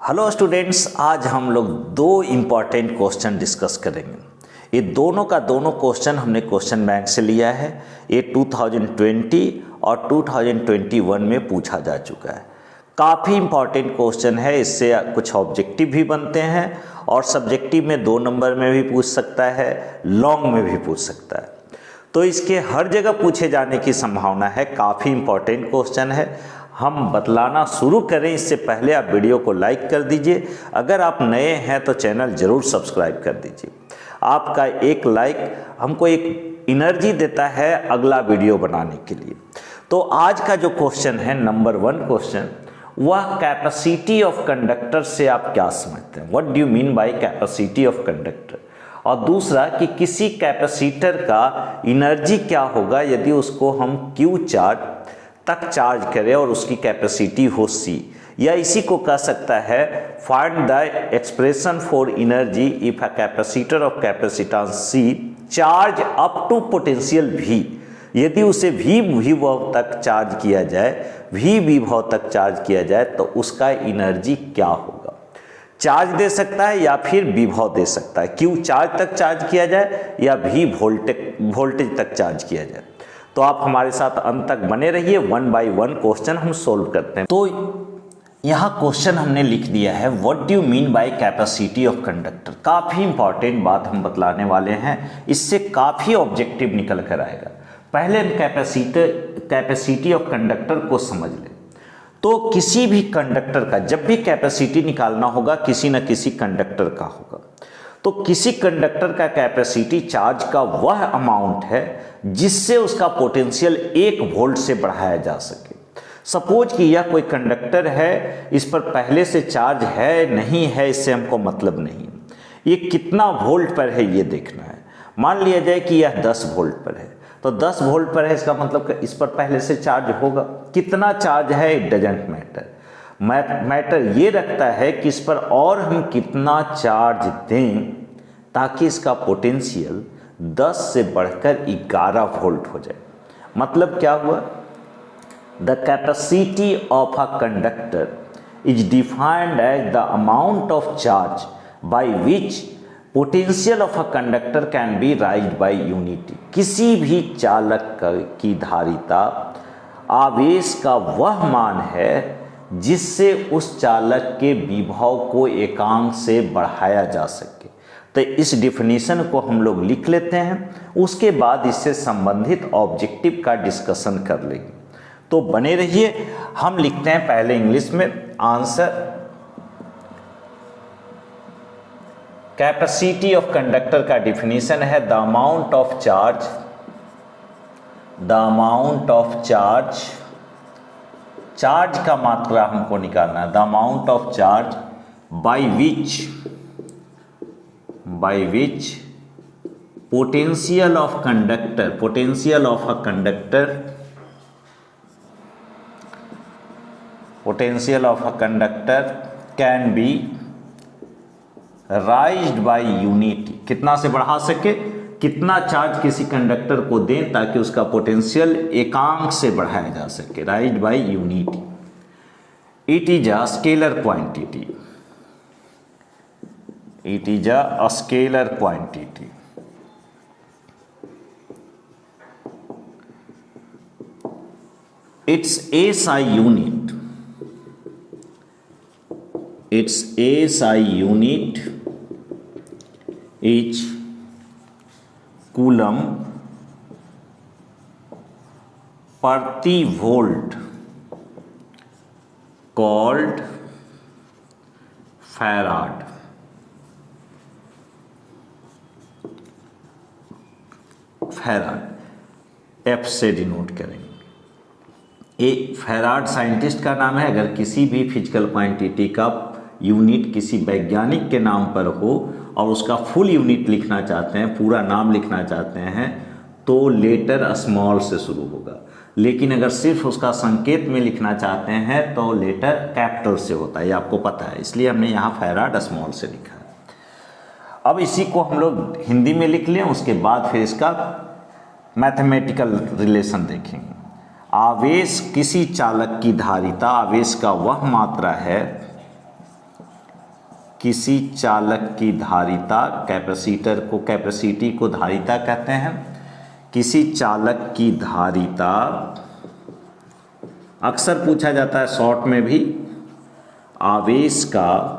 Hello students, आज हम लोग दो इम्पॉर्टेंट क्वेश्चन डिस्कस करेंगे। ये दोनों का दोनों क्वेश्चन हमने क्वेश्चन बैंक से लिया है। ये 2020 और 2021 में पूछा जा चुका है। काफ़ी इम्पॉर्टेंट क्वेश्चन है। इससे कुछ ऑब्जेक्टिव भी बनते हैं और सब्जेक्टिव में 2 नंबर में भी पूछ सकता है, लॉन्ग में भी पूछ सकता है। तो इसके हर जगह पूछे जाने की संभावना है। काफ़ी इम्पॉर्टेंट क्वेश्चन है। हम बतलाना शुरू करें इससे पहले आप वीडियो को लाइक कर दीजिए। अगर आप नए हैं तो चैनल ज़रूर सब्सक्राइब कर दीजिए। आपका एक लाइक हमको एक एनर्जी देता है अगला वीडियो बनाने के लिए। तो आज का जो क्वेश्चन है नंबर 1 क्वेश्चन, वह कैपेसिटी ऑफ कंडक्टर से आप क्या समझते हैं? What do you mean by capacity of conductor? और दूसरा कि किसी कैपेसिटर का एनर्जी क्या होगा यदि उसको हम क्यू चार्ज तक चार्ज करें और उसकी कैपेसिटी हो सी, या इसी को कह सकता है find the expression for energy if a capacitor of capacitance C charge up to potential V. यदि उसे वी विभव तक चार्ज किया जाए, वी विभव तक चार्ज किया जाए तो उसका एनर्जी क्या होगा? चार्ज दे सकता है या फिर विभव दे सकता है। क्यू चार्ज तक चार्ज किया जाए या वी वोल्टेज तक चार्ज किया जाए। तो आप हमारे साथ अंत तक बने रहिए। 1 बाय 1 क्वेश्चन हम सोल्व करते हैं। तो यहाँ क्वेश्चन हमने लिख दिया है, what do you mean by capacity of conductor. काफ़ी इंपॉर्टेंट बात हम बतलाने वाले हैं, इससे काफ़ी ऑब्जेक्टिव निकल कर आएगा। पहले हम कैपेसिटी ऑफ कंडक्टर को समझ लें। तो किसी भी कंडक्टर का जब भी कैपेसिटी निकालना होगा किसी न किसी कंडक्टर का होगा। तो किसी कंडक्टर का कैपेसिटी चार्ज का वह अमाउंट है जिससे उसका पोटेंशियल 1 वोल्ट से बढ़ाया जा सके। सपोज कि यह कोई कंडक्टर है, इस पर पहले से चार्ज है नहीं है इससे हमको मतलब नहीं, ये कितना वोल्ट पर है ये देखना है। मान लिया जाए कि यह 10 वोल्ट पर है, तो 10 वोल्ट पर है, इसका मतलब कि इस पर पहले से चार्ज होगा। कितना चार्ज है इट डजंट मैटर। मैटर ये रखता है कि इस पर और हम कितना चार्ज दें ताकि इसका पोटेंशियल 10 से बढ़कर 11 वोल्ट हो जाए। मतलब क्या हुआ? The capacity of a conductor is defined as the amount of charge by which potential of a conductor can be raised by unity. किसी भी चालक की धारिता आवेश का वह मान है जिससे उस चालक के विभव को एकांक से बढ़ाया जा सके। तो इस डिफिनीशन को हम लोग लिख लेते हैं, उसके बाद इससे संबंधित ऑब्जेक्टिव का डिस्कशन कर लेंगे। तो बने रहिए। हम लिखते हैं पहले इंग्लिश में आंसर। कैपेसिटी ऑफ कंडक्टर का डिफिनीशन है the amount of charge, charge का मात्रा हमको निकालना है। The amount of charge by which potential of a conductor can be raised by unity. कितना से बढ़ा सके, कितना चार्ज किसी कंडक्टर को दें ताकि उसका पोटेंशियल एकांक से बढ़ाया जा सके। Raised by unity. It is a scalar quantity. Its SI unit is coulomb प्रति वोल्ट कॉल्ड फैराड। एफ से डिनोट करेंगे। ये फैराड साइंटिस्ट का नाम है। अगर किसी भी फिजिकल क्वांटिटी का यूनिट किसी वैज्ञानिक के नाम पर हो और उसका फुल यूनिट लिखना चाहते हैं, पूरा नाम लिखना चाहते हैं, तो लेटर स्मॉल से शुरू होगा। लेकिन अगर सिर्फ उसका संकेत में लिखना चाहते हैं तो लेटर कैपिटल से होता है, ये आपको पता है। इसलिए हमने यहाँ फैराड स्मॉल से लिखा है। अब इसी को हम लोग हिंदी में लिख लें, उसके बाद फिर इसका मैथमेटिकल रिलेशन देखेंगे। आवेश किसी चालक की धारिता, आवेश का वह मात्रा है किसी चालक की धारिता, कैपेसिटर को, कैपेसिटी को धारिता कहते हैं। किसी चालक की धारिता, अक्सर पूछा जाता है शॉर्ट में भी, आवेश का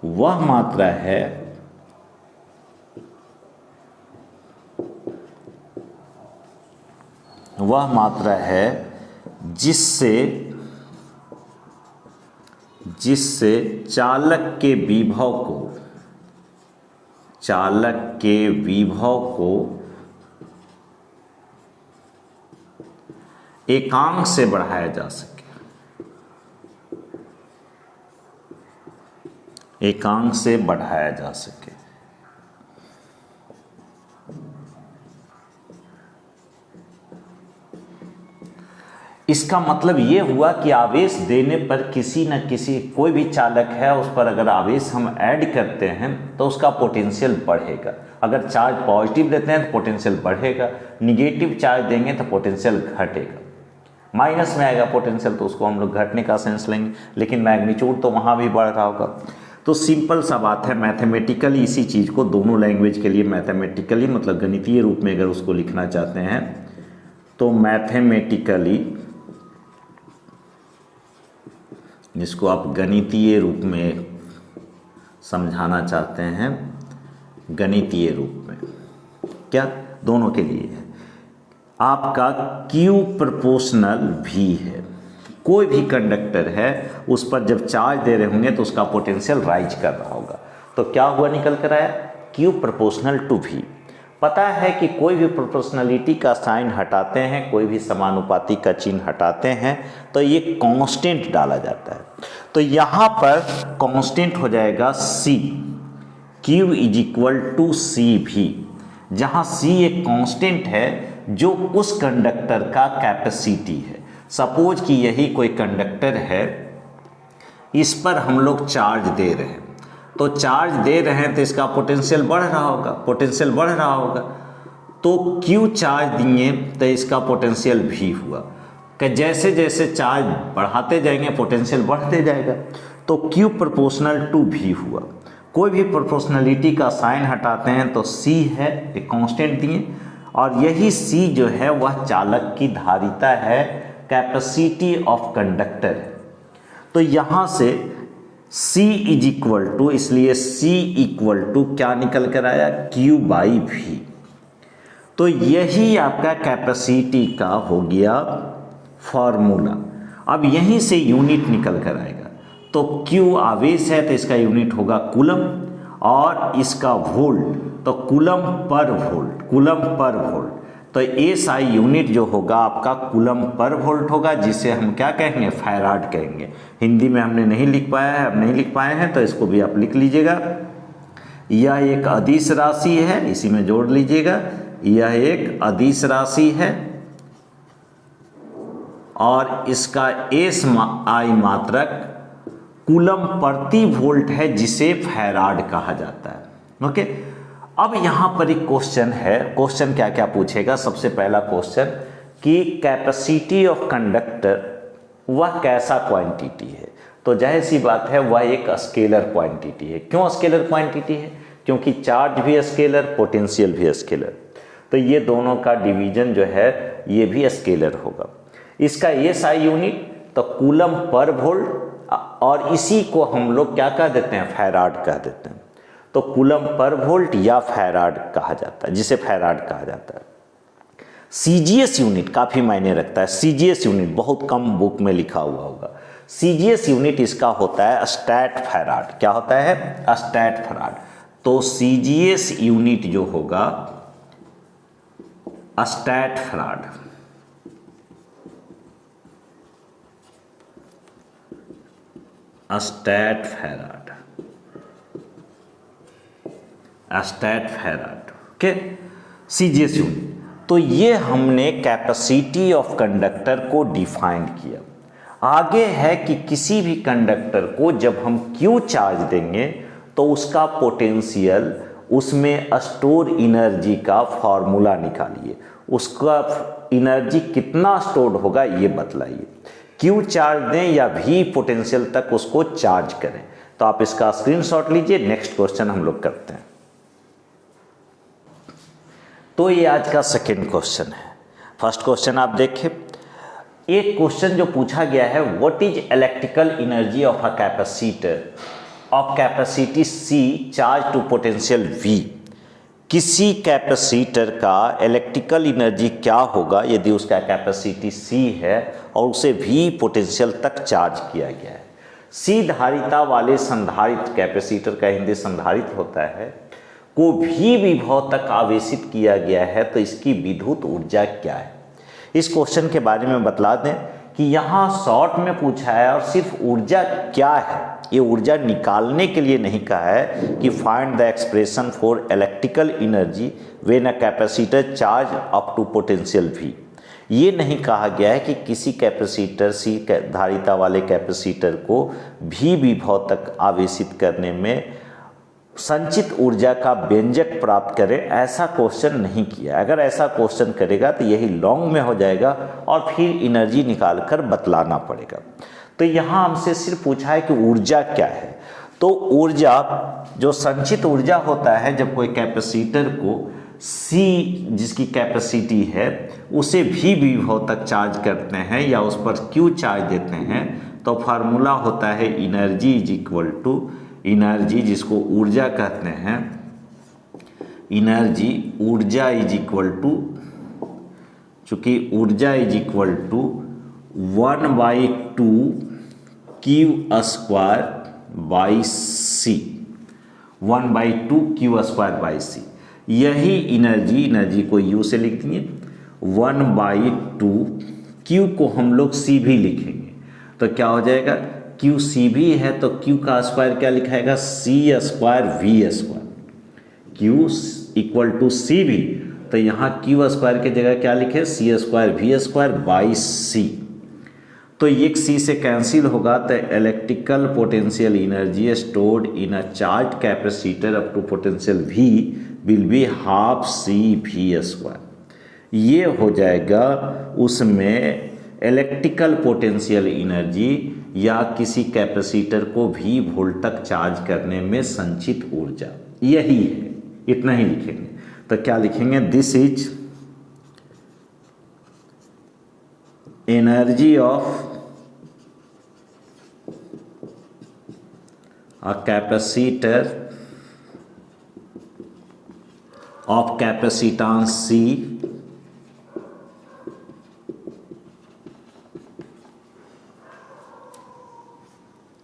वह मात्रा है जिससे चालक के विभव को एकांक से बढ़ाया जा सके, एकांक से बढ़ाया जा सके। इसका मतलब ये हुआ कि आवेश देने पर किसी न किसी, कोई भी चालक है उस पर अगर आवेश हम ऐड करते हैं तो उसका पोटेंशियल बढ़ेगा। अगर चार्ज पॉजिटिव देते हैं तो पोटेंशियल बढ़ेगा, निगेटिव चार्ज देंगे तो पोटेंशियल घटेगा, माइनस में आएगा पोटेंशियल तो उसको हम लोग घटने का सेंस लेंगे, लेकिन मैग्नीट्यूड तो वहाँ भी बढ़ रहा होगा। तो सिंपल सा बात है, मैथमेटिकली इसी चीज़ को दोनों लैंग्वेज के लिए मैथमेटिकली मतलब गणितीय रूप में अगर उसको लिखना चाहते हैं तो मैथमेटिकली, जिसको आप गणितीय रूप में समझाना चाहते हैं, गणितीय रूप में क्या, दोनों के लिए है। आपका Q प्रोपोर्शनल V है, कोई भी कंडक्टर है उस पर जब चार्ज दे रहे होंगे तो उसका पोटेंशियल राइज कर रहा होगा, तो क्या हुआ निकल कर आया, Q प्रोपोर्शनल टू V। पता है कि कोई भी प्रोपोर्शनलिटी का साइन हटाते हैं, कोई भी समानुपाती का चिन्ह हटाते हैं तो ये कांस्टेंट डाला जाता है। तो यहाँ पर कांस्टेंट हो जाएगा C, Q is equal to CV, जहाँ C एक कांस्टेंट है जो उस कंडक्टर का कैपेसिटी है। सपोज कि यही कोई कंडक्टर है, इस पर हम लोग चार्ज दे रहे हैं, तो चार्ज दे रहे हैं तो इसका पोटेंशियल बढ़ रहा होगा, तो Q चार्ज दिए तो इसका पोटेंशियल V हुआ, कि जैसे जैसे चार्ज बढ़ाते जाएंगे पोटेंशियल बढ़ते जाएगा, तो Q प्रोपोर्शनल टू V हुआ। कोई भी प्रोपोर्शनलिटी का साइन हटाते हैं तो C है, एक कांस्टेंट दिए, और यही C जो है वह चालक की धारिता है, कैपेसिटी ऑफ कंडक्टर है। तो यहाँ से C इज इक्वल टू, इसलिए C इक्वल टू क्या निकल कर आया, Q बाई V। तो यही आपका कैपेसिटी का हो गया फॉर्मूला। अब यहीं से यूनिट निकल कर आएगा, तो Q आवेश है तो इसका यूनिट होगा कूलम, और इसका वोल्ट तो कूलम पर वोल्ट, तो SI यूनिट जो होगा आपका कूलम पर वोल्ट होगा, जिसे हम क्या कहेंगे, फैराड कहेंगे। हिंदी में हमने नहीं लिख पाया है, अब नहीं लिख पाए हैं तो इसको भी आप लिख लीजिएगा। यह एक अदिश राशि है, इसी में जोड़ लीजिएगा, यह एक अदिश राशि है और इसका SI मात्रक कूलम प्रति वोल्ट है, जिसे फैराड कहा जाता है। ओके, अब यहाँ पर एक क्वेश्चन है, क्वेश्चन क्या क्या पूछेगा। सबसे पहला क्वेश्चन कि कैपेसिटी ऑफ कंडक्टर वह कैसा क्वांटिटी है, तो जाहिर सी बात है वह एक स्केलर क्वांटिटी है। क्यों स्केलर क्वांटिटी है, क्योंकि चार्ज भी स्केलर, पोटेंशियल भी स्केलर, तो ये दोनों का डिवीजन जो है ये भी स्केलर होगा। इसका SI यूनिट तो कूलम पर वोल्ट, और इसी को हम लोग क्या कह देते हैं, फैराड कह देते हैं। तो कूलम पर वोल्ट या फैराड कहा जाता है, जिसे फैराड कहा जाता है। CGS यूनिट काफ़ी मायने रखता है। CGS यूनिट बहुत कम बुक में लिखा हुआ होगा। CGS यूनिट इसका होता है स्टैट फैराड। क्या होता है, स्टैट फैराड। तो CGS यूनिट जो होगा stat farad, stat farad, stat farad. Okay, CGS unit. तो ये हमने कैपेसिटी ऑफ कंडक्टर को डिफाइन किया। आगे है कि किसी भी कंडक्टर को जब हम Q चार्ज देंगे तो उसका पोटेंशियल, उसमें स्टोर एनर्जी का फॉर्मूला निकालिए, उसका एनर्जी कितना स्टोर्ड होगा ये बतलाइए। Q चार्ज दें या V पोटेंशियल तक उसको चार्ज करें, तो आप इसका स्क्रीनशॉट लीजिए। नेक्स्ट क्वेश्चन हम लोग करते हैं। तो ये आज का सेकेंड क्वेश्चन है। फर्स्ट क्वेश्चन आप देखें, एक क्वेश्चन जो पूछा गया है, what is electrical energy of a capacitor of capacity C charge to potential V। किसी कैपेसिटर का इलेक्ट्रिकल एनर्जी क्या होगा यदि उसका कैपेसिटी C है और उसे V पोटेंशियल तक चार्ज किया गया है। C धारिता वाले संधारित्र, कैपेसिटर का हिंदी संधारित्र होता है, को भी विभव तक आवेशित किया गया है, तो इसकी विद्युत ऊर्जा क्या है। इस क्वेश्चन के बारे में बतला दें कि यहाँ शॉर्ट में पूछा है और सिर्फ ऊर्जा क्या है, ये ऊर्जा निकालने के लिए नहीं कहा है कि find the expression for electrical energy when a capacitor charge up to potential V। ये नहीं कहा गया है कि किसी कैपेसिटर C धारिता वाले कैपेसिटर को भी विभव तक आवेशित करने में संचित ऊर्जा का व्यंजक प्राप्त करें, ऐसा क्वेश्चन नहीं किया। अगर ऐसा क्वेश्चन करेगा तो यही लॉन्ग में हो जाएगा और फिर एनर्जी निकाल कर बतलाना पड़ेगा। तो यहाँ हमसे सिर्फ पूछा है कि ऊर्जा क्या है। तो ऊर्जा, जो संचित ऊर्जा होता है जब कोई कैपेसिटर को C जिसकी कैपेसिटी है उसे भी विभव तक चार्ज करते हैं या उस पर Q चार्ज देते हैं, तो फार्मूला होता है energy is equal to, energy जिसको ऊर्जा कहते हैं, एनर्जी ऊर्जा इज इक्वल टू, चूंकि ऊर्जा is equal to 1/2 Q² by C, 1/2 Q² C। यही एनर्जी को U से लिख देंगे, 1/2 Q को हम लोग C भी लिखेंगे, तो क्या हो जाएगा, QC भी है तो Q का स्क्वायर क्या लिखाएगा, C² V²। Q equal to C भी, तो यहाँ Q² की जगह क्या लिखे, C² V² बाई C। तो एक C से कैंसिल होगा, तो electrical potential energy stored in a charge capacitor up to potential V will be half CV²। ये हो जाएगा उसमें इलेक्ट्रिकल पोटेंशियल एनर्जी या किसी कैपेसिटर को V वोल्ट तक चार्ज करने में संचित ऊर्जा, यही है, इतना ही लिखेंगे। तो क्या लिखेंगे, this is energy of a capacitor of capacitance C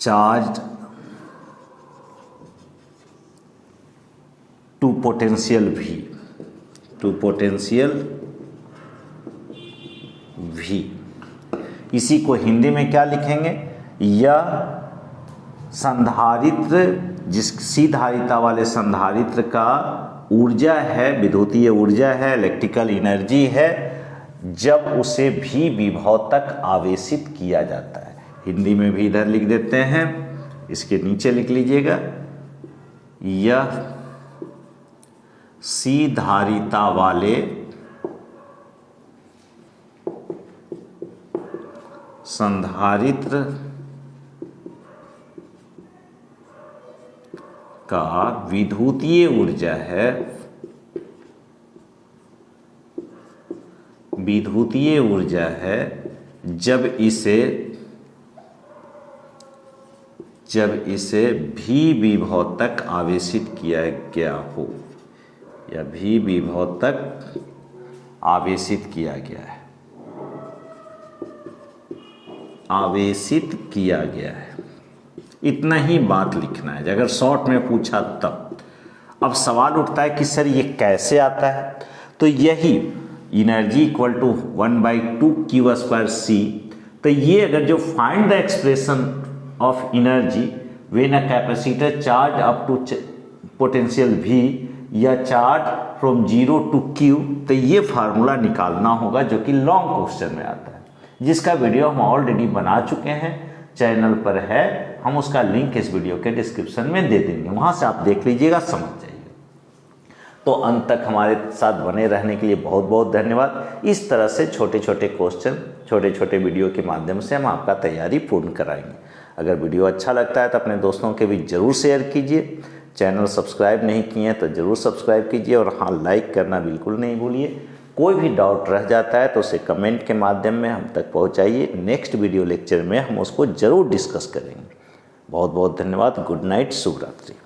charge to potential V। इसी को हिंदी में क्या लिखेंगे, यह संधारित्र, जिस C धारिता वाले संधारित्र का ऊर्जा है, विद्युतीय ऊर्जा है, इलेक्ट्रिकल एनर्जी है, जब उसे भी विभव तक आवेशित किया जाता है। हिंदी में भी इधर लिख देते हैं, इसके नीचे लिख लीजिएगा, यह C धारिता वाले संधारित्र का विद्युतीय ऊर्जा है, विद्युतीय ऊर्जा है जब इसे भी विभव तक आवेशित किया गया हो, या भी विभव तक आवेशित किया गया है, आवेशित किया गया है। इतना ही बात लिखना है। अगर शॉर्ट में पूछा तब। अब सवाल उठता है कि सर ये कैसे आता है, तो यही energy equal to 1/2 Q² C। तो ये अगर जो find the expression of energy when a capacitor charge up to potential V या चार्ज फ्रॉम 0 to Q, तो ये फार्मूला निकालना होगा जो कि लॉन्ग क्वेश्चन में आता है, जिसका वीडियो हम ऑलरेडी बना चुके हैं, चैनल पर है, हम उसका लिंक इस वीडियो के डिस्क्रिप्शन में दे देंगे, वहाँ से आप देख लीजिएगा, समझ जाइए। तो अंत तक हमारे साथ बने रहने के लिए बहुत बहुत धन्यवाद। इस तरह से छोटे छोटे क्वेश्चन छोटे छोटे वीडियो के माध्यम से हम आपका तैयारी पूर्ण कराएंगे। अगर वीडियो अच्छा लगता है तो अपने दोस्तों के भी ज़रूर शेयर कीजिए। चैनल सब्सक्राइब नहीं किए हैं तो ज़रूर सब्सक्राइब कीजिए और हाँ, लाइक करना बिल्कुल नहीं भूलिए। कोई भी डाउट रह जाता है तो उसे कमेंट के माध्यम में हम तक पहुंचाइए। नेक्स्ट वीडियो लेक्चर में हम उसको ज़रूर डिस्कस करेंगे। बहुत बहुत धन्यवाद। गुड नाइट, शुभ रात्रि।